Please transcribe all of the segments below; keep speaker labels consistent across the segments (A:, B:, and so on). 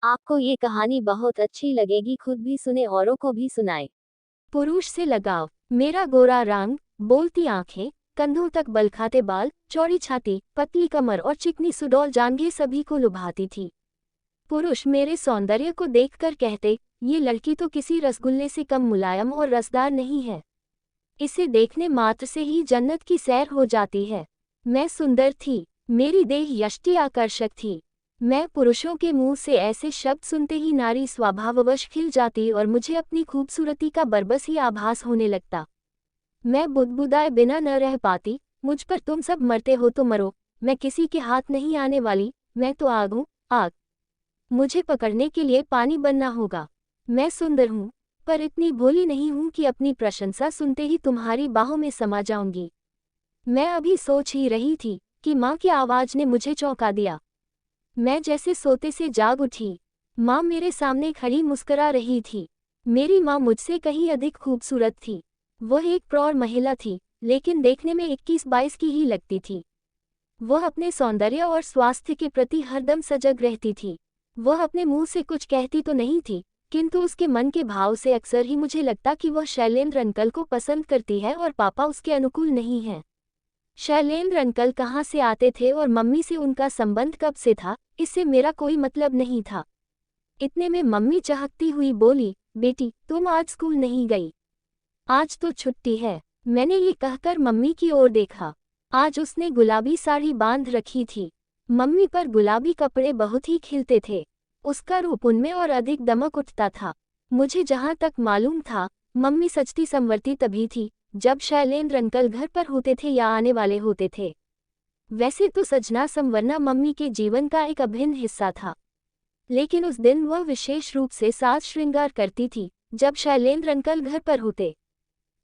A: आपको ये कहानी बहुत अच्छी लगेगी, खुद भी सुने औरों को भी सुनाएं।
B: पुरुष से लगाव। मेरा गोरा रंग, बोलती आंखें, कंधों तक बल खाते बाल, चौड़ी छाती, पतली कमर और चिकनी सुडौल जांघें सभी को लुभाती थी। पुरुष मेरे सौंदर्य को देखकर कहते, ये लड़की तो किसी रसगुल्ले से कम मुलायम और रसदार नहीं है। इसे देखने मात्र से ही जन्नत की सैर हो जाती है। मैं सुंदर थी, मेरी देह यष्टि आकर्षक थी। मैं पुरुषों के मुंह से ऐसे शब्द सुनते ही नारी स्वभाववश खिल जाती और मुझे अपनी खूबसूरती का बरबस ही आभास होने लगता। मैं बुदबुदाए बिना न रह पाती, मुझ पर तुम सब मरते हो तो मरो, मैं किसी के हाथ नहीं आने वाली, मैं तो आग हूँ, आग। मुझे पकड़ने के लिए पानी बनना होगा। मैं सुंदर हूँ, पर इतनी भोली नहीं हूँ कि अपनी प्रशंसा सुनते ही तुम्हारी बाहों में समा जाऊंगी। मैं अभी सोच ही रही थी कि माँ की आवाज ने मुझे चौंका दिया। मैं जैसे सोते से जाग उठी। माँ मेरे सामने खड़ी मुस्कुरा रही थी। मेरी माँ मुझसे कहीं अधिक खूबसूरत थी। वह एक प्रौढ़ महिला थी, लेकिन देखने में 21-22 की ही लगती थी। वह अपने सौंदर्य और स्वास्थ्य के प्रति हरदम सजग रहती थी। वह अपने मुंह से कुछ कहती तो नहीं थी, किंतु उसके मन के भाव से अक्सर ही मुझे लगता कि वह शैलेंद्र अंकल को पसंद करती है और पापा उसके अनुकूल नहीं हैं। शैलेंद्र अंकल कहाँ से आते थे और मम्मी से उनका संबंध कब से था, इससे मेरा कोई मतलब नहीं था। इतने में मम्मी चहकती हुई बोली, बेटी तुम आज स्कूल नहीं गई। आज तो छुट्टी है। मैंने ये कहकर मम्मी की ओर देखा। आज उसने गुलाबी साड़ी बांध रखी थी। मम्मी पर गुलाबी कपड़े बहुत ही खिलते थे। उसका रूप उनमें और अधिक दमक उठता था। मुझे जहाँ तक मालूम था, मम्मी सजती संवरती तभी थी जब शैलेंद्र अंकल घर पर होते थे या आने वाले होते थे। वैसे तो सजना संवरना मम्मी के जीवन का एक अभिन्न हिस्सा था, लेकिन उस दिन वह विशेष रूप से साज श्रृंगार करती थी जब शैलेंद्र अंकल घर पर होते।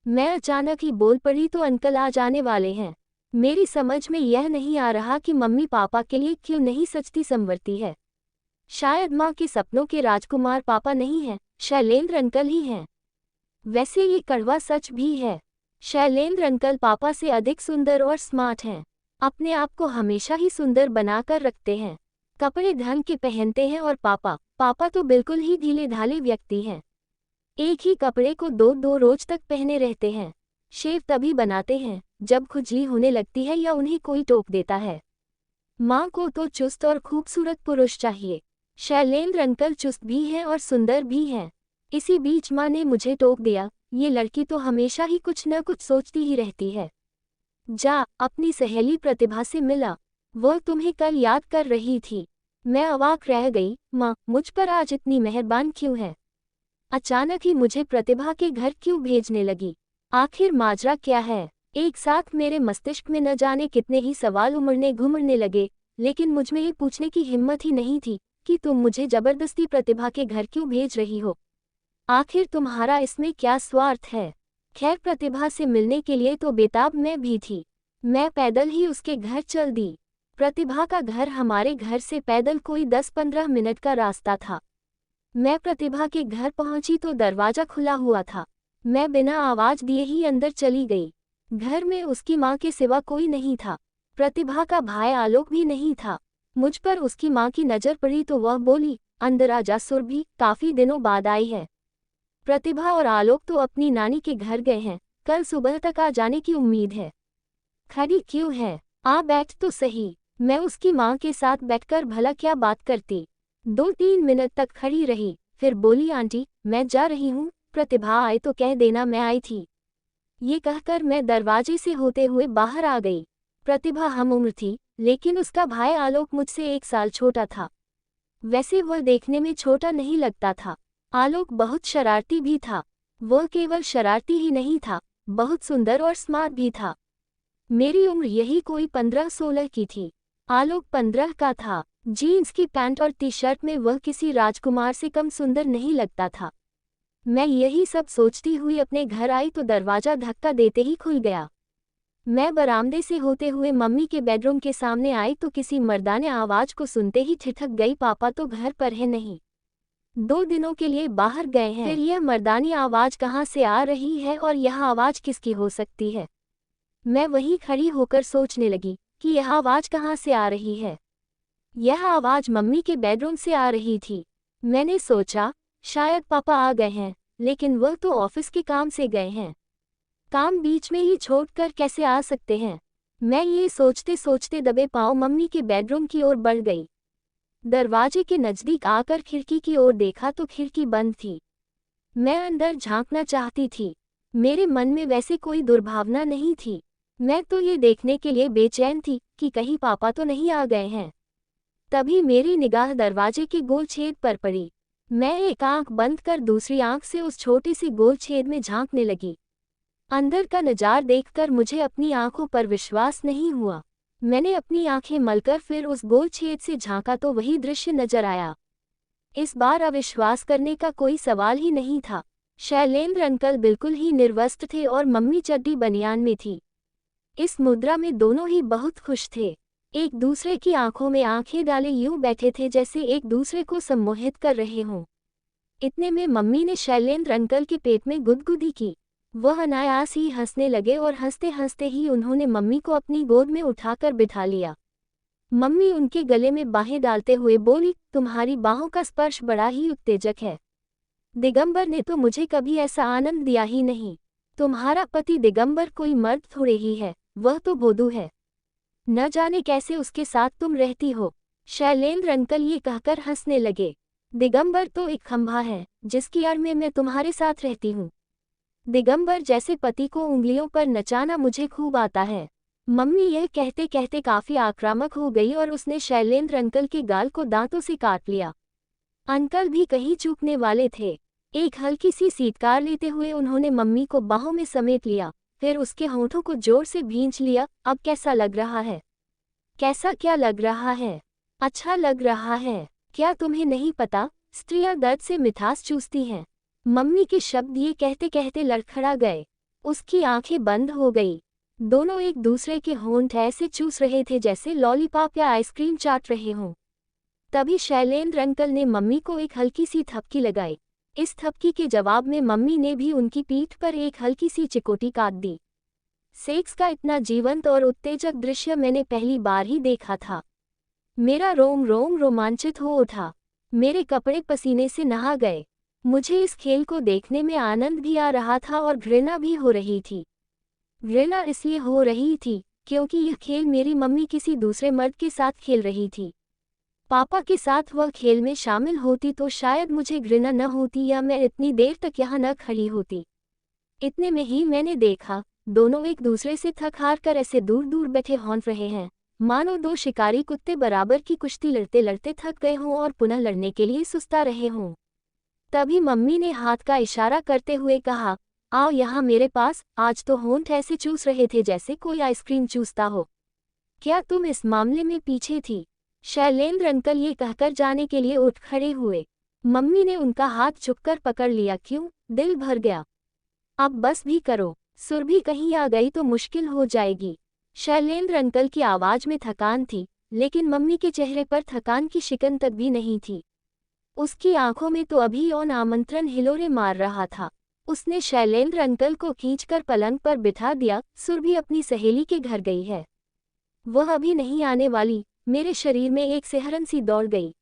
B: मैं अचानक ही बोल पड़ी, तो अंकल आज आने वाले हैं। मेरी समझ में यह नहीं आ रहा कि मम्मी पापा के लिए क्यों नहीं सजती संवरती है। शायद माँ के सपनों के राजकुमार पापा नहीं हैं, शैलेंद्र अंकल ही हैं। वैसे ये कड़वा सच भी है। शैलेंद्र अंकल पापा से अधिक सुंदर और स्मार्ट हैं। अपने आप को हमेशा ही सुंदर बनाकर रखते हैं। कपड़े ढंग के पहनते हैं और पापा तो बिल्कुल ही ढीले ढाले व्यक्ति हैं। एक ही कपड़े को दो दो रोज तक पहने रहते हैं। शेव तभी बनाते हैं जब खुजली होने लगती है या उन्हें कोई टोक देता है। माँ को तो चुस्त और खूबसूरत पुरुष चाहिए। शैलेंद्र अंकल चुस्त भी हैं और सुंदर भी हैं। इसी बीच माँ ने मुझे टोक दिया, ये लड़की तो हमेशा ही कुछ न कुछ सोचती ही रहती है। जा अपनी सहेली प्रतिभा से मिला, वह तुम्हें कल याद कर रही थी। मैं अवाक रह गई, माँ मुझ पर आज इतनी मेहरबान क्यों है? अचानक ही मुझे प्रतिभा के घर क्यों भेजने लगी? आखिर माजरा क्या है? एक साथ मेरे मस्तिष्क में न जाने कितने ही सवाल उमड़ने घुमड़ने लगे, लेकिन मुझमें ये पूछने की हिम्मत ही नहीं थी कि तुम मुझे जबरदस्ती प्रतिभा के घर क्यों भेज रही हो। आखिर तुम्हारा इसमें क्या स्वार्थ है? खैर, प्रतिभा से मिलने के लिए तो बेताब मैं भी थी। मैं पैदल ही उसके घर चल दी। प्रतिभा का घर हमारे घर से पैदल कोई 10-15 मिनट का रास्ता था। मैं प्रतिभा के घर पहुंची तो दरवाजा खुला हुआ था। मैं बिना आवाज दिए ही अंदर चली गई। घर में उसकी माँ के सिवा कोई नहीं था। प्रतिभा का भाई आलोक भी नहीं था। मुझ पर उसकी माँ की नजर पड़ी तो वह बोली, अंदर आ जा सुरभि, काफी दिनों बाद आई है। प्रतिभा और आलोक तो अपनी नानी के घर गए हैं, कल सुबह तक आ जाने की उम्मीद है। खड़ी क्यों है? आ बैठ तो सही। मैं उसकी माँ के साथ बैठकर भला क्या बात करती। 2-3 मिनट तक खड़ी रही, फिर बोली, आंटी मैं जा रही हूँ, प्रतिभा आए तो कह देना मैं आई थी। ये कहकर मैं दरवाजे से होते हुए बाहर आ गई। प्रतिभा हम उम्र थी, लेकिन उसका भाई आलोक मुझसे 1 साल छोटा था। वैसे वह देखने में छोटा नहीं लगता था। आलोक बहुत शरारती भी था। वह केवल शरारती ही नहीं था, बहुत सुंदर और स्मार्ट भी था। मेरी उम्र यही कोई 15-16 की थी। आलोक 15 का था। जीन्स की पैंट और टी शर्ट में वह किसी राजकुमार से कम सुंदर नहीं लगता था। मैं यही सब सोचती हुई अपने घर आई तो दरवाजा धक्का देते ही खुल गया। मैं बरामदे से होते हुए मम्मी के बेडरूम के सामने आई तो किसी मर्दाने आवाज को सुनते ही ठिठक गई, पापा तो घर पर है नहीं, 2 दिनों के लिए बाहर गए हैं। फिर यह मर्दानी आवाज कहाँ से आ रही है और यह आवाज किसकी हो सकती है? मैं वहीं खड़ी होकर सोचने लगी कि यह आवाज कहाँ से आ रही है। यह आवाज मम्मी के बेडरूम से आ रही थी। मैंने सोचा शायद पापा आ गए हैं, लेकिन वह तो ऑफिस के काम से गए हैं। काम बीच में ही छोड़कर कैसे आ सकते हैं। मैं ये सोचते सोचते दबे पांव मम्मी के बेडरूम की ओर बढ़ गई। दरवाजे के नज़दीक आकर खिड़की की ओर देखा तो खिड़की बंद थी। मैं अंदर झांकना चाहती थी। मेरे मन में वैसे कोई दुर्भावना नहीं थी। मैं तो ये देखने के लिए बेचैन थी कि कहीं पापा तो नहीं आ गए हैं। तभी मेरी निगाह दरवाजे के गोल छेद पर पड़ी। मैं एक आंख बंद कर दूसरी आंख से उस छोटे से गोल छेद में झांकने लगी। अंदर का नज़ारा देखकर मुझे अपनी आंखों पर विश्वास नहीं हुआ। मैंने अपनी आंखें मलकर फिर उस गोल छेद से झांका तो वही दृश्य नजर आया। इस बार अविश्वास करने का कोई सवाल ही नहीं था। शैलेंद्र अंकल बिल्कुल ही निर्वस्त्र थे और मम्मी चड्डी बनियान में थी। इस मुद्रा में दोनों ही बहुत खुश थे। एक दूसरे की आंखों में आंखें डाले यूं बैठे थे जैसे एक दूसरे को सम्मोहित कर रहे हों। इतने में मम्मी ने शैलेंद्र अंकल के पेट में गुदगुदी की। वह अनायास ही हंसने लगे और हंसते हंसते ही उन्होंने मम्मी को अपनी गोद में उठाकर बिठा लिया। मम्मी उनके गले में बाहें डालते हुए बोली, तुम्हारी बाहों का स्पर्श बड़ा ही उत्तेजक है। दिगंबर ने तो मुझे कभी ऐसा आनंद दिया ही नहीं। तुम्हारा पति दिगंबर कोई मर्द थोड़े ही है, वह तो बोधू है। न जाने कैसे उसके साथ तुम रहती हो। शैलेंद्र अंकल ये कहकर हंसने लगे। दिगंबर तो एक खंभा है जिसकी आड़ में मैं तुम्हारे साथ रहती हूँ। दिगंबर जैसे पति को उंगलियों पर नचाना मुझे खूब आता है। मम्मी यह कहते कहते काफी आक्रामक हो गई और उसने शैलेंद्र अंकल के गाल को दांतों से काट लिया। अंकल भी कहीं चूकने वाले थे। एक हल्की सी सीटकार लेते हुए उन्होंने मम्मी को बाहों में समेट लिया, फिर उसके होठों को जोर से भींच लिया। अब कैसा लग रहा है? कैसा क्या लग रहा है? अच्छा लग रहा है। क्या तुम्हें नहीं पता, स्त्रियां दर्द से मिठास चूसती हैं। मम्मी के शब्द ये कहते कहते लड़खड़ा गए। उसकी आंखें बंद हो गई। दोनों एक दूसरे के होंठ ऐसे चूस रहे थे जैसे लॉलीपॉप या आइसक्रीम चाट रहे हों। तभी शैलेंद्र अंकल ने मम्मी को एक हल्की सी थपकी लगाई। इस थपकी के जवाब में मम्मी ने भी उनकी पीठ पर एक हल्की सी चिकोटी काट दी। सेक्स का इतना जीवंत और उत्तेजक दृश्य मैंने पहली बार ही देखा था। मेरा रोम रोम रोमांचित हो उठा। मेरे कपड़े पसीने से नहा गए। मुझे इस खेल को देखने में आनंद भी आ रहा था और घृणा भी हो रही थी। घृणा इसलिए हो रही थी क्योंकि यह खेल मेरी मम्मी किसी दूसरे मर्द के साथ खेल रही थी। पापा के साथ वह खेल में शामिल होती तो शायद मुझे घृणा न होती या मैं इतनी देर तक यहाँ न खड़ी होती। इतने में ही मैंने देखा, दोनों एक दूसरे से थक हार कर ऐसे दूर दूर बैठे हौंट रहे हैं, मानो दो शिकारी कुत्ते बराबर की कुश्ती लड़ते लड़ते थक गए हों और पुनः लड़ने के लिए सुस्ता रहे हों। तभी मम्मी ने हाथ का इशारा करते हुए कहा, आओ यहाँ मेरे पास। आज तो होंठ ऐसे चूस रहे थे जैसे कोई आइसक्रीम चूसता हो। क्या तुम इस मामले में पीछे थी? शैलेंद्र अंकल ये कहकर जाने के लिए उठ खड़े हुए। मम्मी ने उनका हाथ झुककर पकड़ लिया। क्यों? दिल भर गया। अब बस भी करो, सुरभि कहीं आ गई तो मुश्किल हो जाएगी। शैलेंद्र अंकल की आवाज में थकान थी, लेकिन मम्मी के चेहरे पर थकान की शिकन तक भी नहीं थी। उसकी आंखों में तो अभी और आमंत्रण हिलोरे मार रहा था। उसने शैलेंद्र अंकल को खींचकर पलंग पर बिठा दिया। सुरभि अपनी सहेली के घर गई है, वह अभी नहीं आने वाली। मेरे शरीर में एक सिहरन सी दौड़ गई।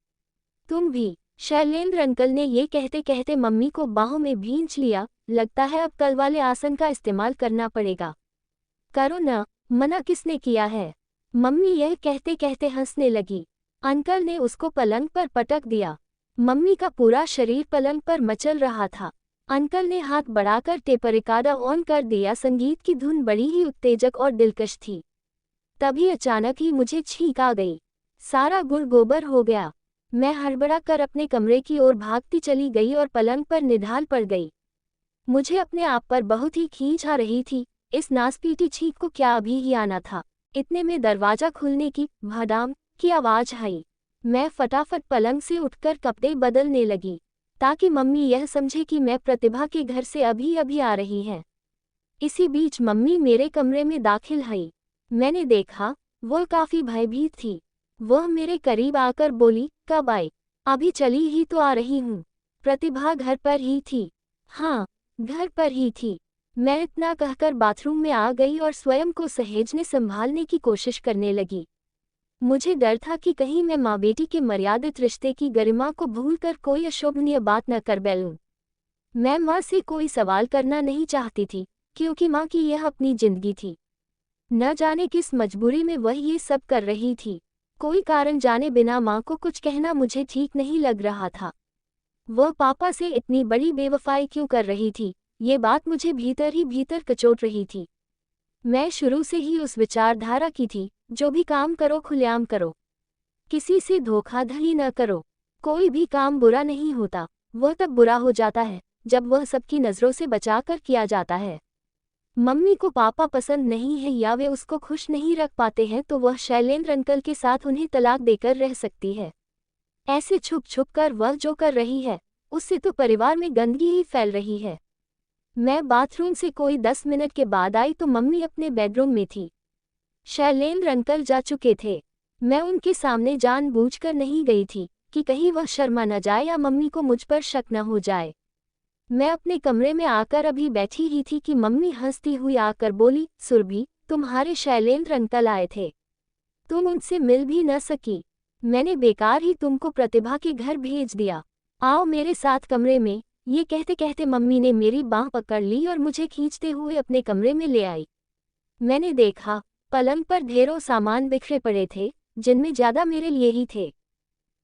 B: तुम भी? शैलेंद्र अंकल ने ये कहते कहते मम्मी को बाहों में भींच लिया। लगता है अब कल वाले आसन का इस्तेमाल करना पड़ेगा। करो न, मना किसने किया है? मम्मी यह कहते कहते हंसने लगी। अंकल ने उसको पलंग पर पटक दिया। मम्मी का पूरा शरीर पलंग पर मचल रहा था। अंकल ने हाथ बढ़ाकर टेप रिकॉर्डर ऑन कर दिया। संगीत की धुन बड़ी ही उत्तेजक और दिलकश थी। तभी अचानक ही मुझे छींक आ गई। सारा गुड़ गोबर हो गया। मैं हड़बड़ा कर अपने कमरे की ओर भागती चली गई और पलंग पर निढाल पड़ गई। मुझे अपने आप पर बहुत ही खींच आ रही थी। इस नासपीटी छींक को क्या अभी ही आना था? इतने में दरवाजा खुलने की भड़ाम की आवाज आई। मैं फटाफट पलंग से उठकर कपड़े बदलने लगी ताकि मम्मी यह समझे कि मैं प्रतिभा के घर से अभी अभी आ रही है। इसी बीच मम्मी मेरे कमरे में दाखिल हुई। मैंने देखा, वह काफी भयभीत थी। वह मेरे करीब आकर बोली, कब आई? अभी चली ही तो आ रही हूँ। प्रतिभा घर पर ही थी? हाँ, घर पर ही थी। मैं इतना कहकर बाथरूम में आ गई और स्वयं को सहेजने संभालने की कोशिश करने लगी। मुझे डर था कि कहीं मैं माँ बेटी के मर्यादित रिश्ते की गरिमा को भूलकर कोई अशोभनीय बात न कर बैठूं। मैं माँ से कोई सवाल करना नहीं चाहती थी, क्योंकि माँ की यह अपनी जिंदगी थी। न जाने किस मजबूरी में वह ये सब कर रही थी। कोई कारण जाने बिना माँ को कुछ कहना मुझे ठीक नहीं लग रहा था। वह पापा से इतनी बड़ी बेवफाई क्यों कर रही थी, ये बात मुझे भीतर ही भीतर कचोट रही थी। मैं शुरू से ही उस विचारधारा की थी, जो भी काम करो खुलेआम करो, किसी से धोखाधड़ी न करो। कोई भी काम बुरा नहीं होता, वह तब बुरा हो जाता है जब वह सबकी नज़रों से बचाकर किया जाता है। मम्मी को पापा पसंद नहीं है या वे उसको खुश नहीं रख पाते हैं तो वह शैलेंद्र अंकल के साथ उन्हें तलाक देकर रह सकती है। ऐसे छुप छुप कर वह जो कर रही है, उससे तो परिवार में गंदगी ही फैल रही है। मैं बाथरूम से कोई 10 मिनट के बाद आई तो मम्मी अपने बेडरूम में थी। शैलेंद्र अंकल जा चुके थे। मैं उनके सामने जानबूझकर नहीं गई थी कि कहीं वह शर्मा न जाए या मम्मी को मुझ पर शक न हो जाए। मैं अपने कमरे में आकर अभी बैठी ही थी कि मम्मी हंसती हुई आकर बोली, सुरभि, तुम्हारे शैलेंद्र अंकल आए थे। तुम उनसे मिल भी न सकी। मैंने बेकार ही तुमको प्रतिभा के घर भेज दिया। आओ मेरे साथ कमरे में। ये कहते कहते मम्मी ने मेरी बांह पकड़ ली और मुझे खींचते हुए अपने कमरे में ले आई। मैंने देखा, पलंग पर ढेरों सामान बिखरे पड़े थे, जिनमें ज्यादा मेरे लिए ही थे।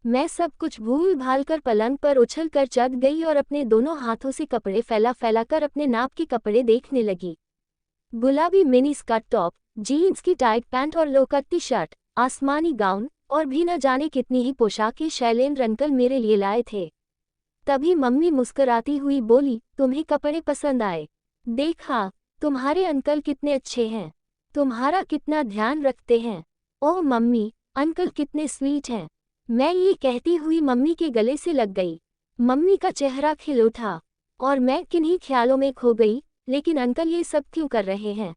B: मैं सब कुछ भूल भाल कर पलंग पर उछल कर चढ़ गई और अपने दोनों हाथों से कपड़े फैला फैला कर अपने नाप के कपड़े देखने लगी। गुलाबी मिनी स्कर्ट टॉप, जीन्स की टाइट पैंट और लोकत्ती शर्ट, आसमानी गाउन और भी न जाने कितनी ही पोशाकें शैलेंद्र अंकल मेरे लिए लाए थे। तभी मम्मी मुस्कुराती हुई बोली, तुम्हें कपड़े पसंद आए? देखा, तुम्हारे अंकल कितने अच्छे हैं, तुम्हारा कितना ध्यान रखते हैं। ओह मम्मी, अंकल कितने स्वीट हैं। मैं ये कहती हुई मम्मी के गले से लग गई। मम्मी का चेहरा खिल उठा और मैं किन्हीं ख्यालों में खो गई, लेकिन अंकल ये सब क्यों कर रहे हैं?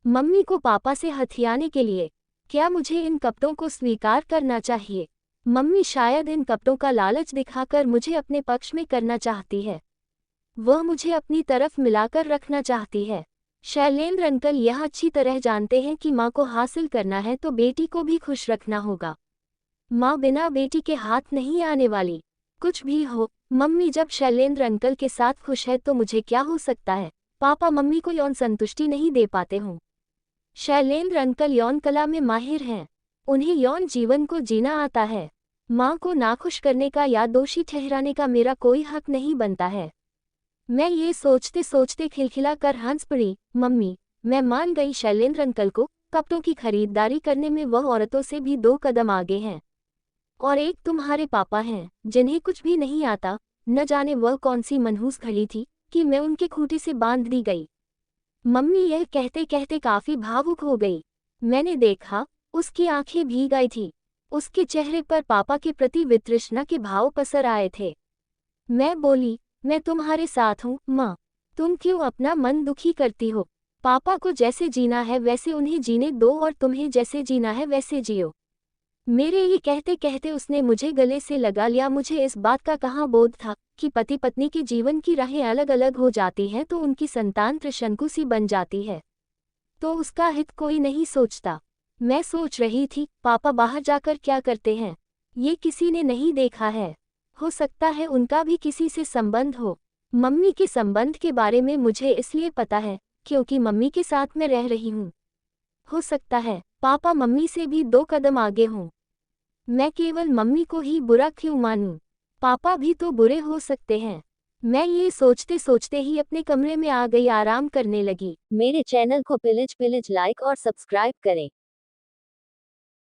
B: मम्मी को पापा से हथियाने के लिए? क्या मुझे इन कपड़ों को स्वीकार करना चाहिए? मम्मी शायद इन कपड़ों का लालच दिखाकर मुझे अपने पक्ष में करना चाहती है। वह मुझे अपनी तरफ मिलाकर रखना चाहती है। शैलेंद्र अंकल यह अच्छी तरह जानते हैं कि माँ को हासिल करना है तो बेटी को भी खुश रखना होगा। माँ बिना बेटी के हाथ नहीं आने वाली। कुछ भी हो, मम्मी जब शैलेंद्र अंकल के साथ खुश है तो मुझे क्या हो सकता है? पापा मम्मी को यौन संतुष्टि नहीं दे पाते हों। शैलेंद्र अंकल यौन कला में माहिर हैं। उन्हें यौन जीवन को जीना आता है। माँ को नाखुश करने का या दोषी ठहराने का मेरा कोई हक नहीं बनता है। मैं ये सोचते सोचते खिलखिला कर हंस पड़ी। मम्मी, मैं मान गई शैलेंद्र अंकल को कपड़ों की खरीदारी करने में वह औरतों से भी 2 कदम आगे हैं। और एक तुम्हारे पापा हैं, जिन्हें कुछ भी नहीं आता। न जाने वह कौन सी मनहूस घड़ी थी कि मैं उनके खूंटे से बांध दी गई। मम्मी यह कहते कहते काफी भावुक हो गई। मैंने देखा, उसकी आंखें भीग आई थी। उसके चेहरे पर पापा के प्रति वितृष्णा के भाव पसर आए थे। मैं बोली, मैं तुम्हारे साथ हूँ माँ। तुम क्यों अपना मन दुखी करती हो? पापा को जैसे जीना है वैसे उन्हें जीने दो और तुम्हें जैसे जीना है वैसे जियो। मेरे ये कहते कहते उसने मुझे गले से लगा लिया। मुझे इस बात का कहाँ बोध था कि पति पत्नी के जीवन की राहें अलग अलग हो जाती हैं तो उनकी संतान त्रिशंकु सी बन जाती है, तो उसका हित कोई नहीं सोचता। मैं सोच रही थी, पापा बाहर जाकर क्या करते हैं, ये किसी ने नहीं देखा है। हो सकता है उनका भी किसी से संबंध हो। मम्मी के संबंध के बारे में मुझे इसलिए पता है क्योंकि मम्मी के साथ मैं रह रही हूँ। हो सकता है पापा मम्मी से भी 2 कदम आगे हों। मैं केवल मम्मी को ही बुरा क्यों मानूं? पापा भी तो बुरे हो सकते हैं। मैं ये सोचते सोचते ही अपने कमरे में आ गई, आराम करने लगी।
A: मेरे चैनल को पिलिच पिलिच लाइक और सब्सक्राइब करें।